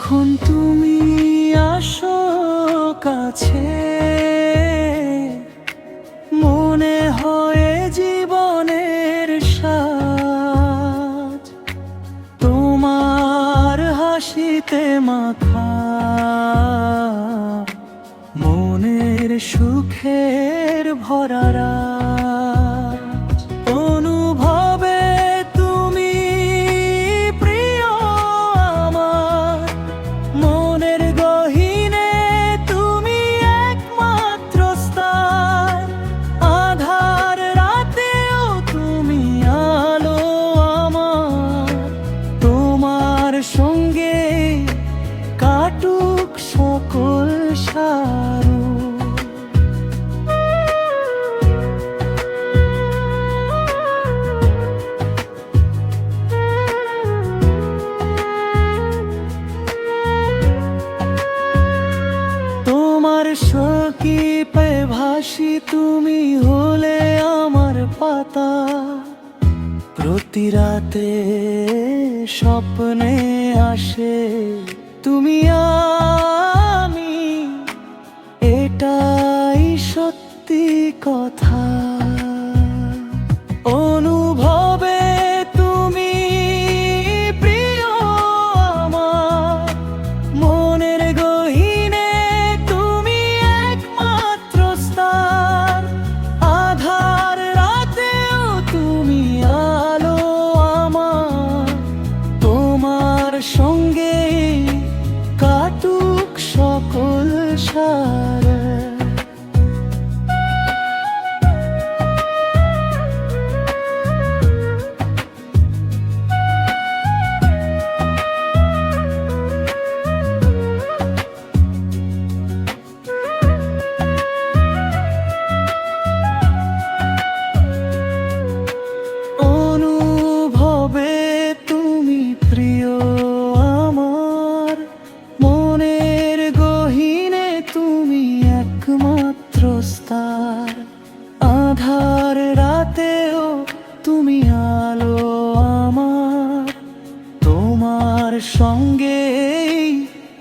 যখন তুমি আসো কাছে, মনে হয় জীবনের সাজ। তোমার হাসিতে মাখা মনের সুখের ভরা রাত। অনুভবে তুমি প্রিয় আমার, মনের গহীনে তুমি একমাত্র স্থান। আধার রাতেও তুমি আলো আমার, তোমার সঙ্গে কাটুক সকল সারু। তোমার সখীপে ভাসি, তুমি হলে আমার পাতা। প্রতি রাতে স্বপ্নে আসে তুমি আমি, এটাই সত্যি কথা। অনুভবে তুমি প্রিয় আমার, মনের গহীনে তুমি একমাত্র স্থান। আধার রাতেও তুমি আলো আমার, তোমার সঙ্গে কাটুক সকল সারা। অনুভবে তুমি প্রিয় আমার, মনের গহীনে তুমি একমাত্র স্থান। আধার রাতেও তুমি আলো আমার, তোমার সঙ্গে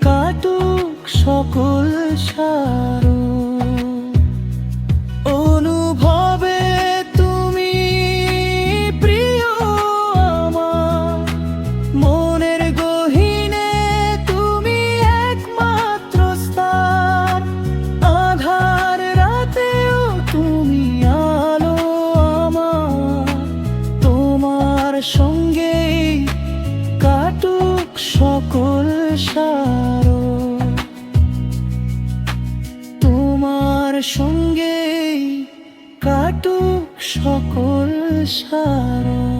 কাটুক সকল সারু। অনুভবে তুমি প্রিয় আমার, মনের গহীনে তুমি একমাত্র স্থান। আধার রাতেও তুমি আলো আমার, তোমার সঙ্গে কাটুক সকল সারু। তোমার সঙ্গে কাটুক সকল সারু।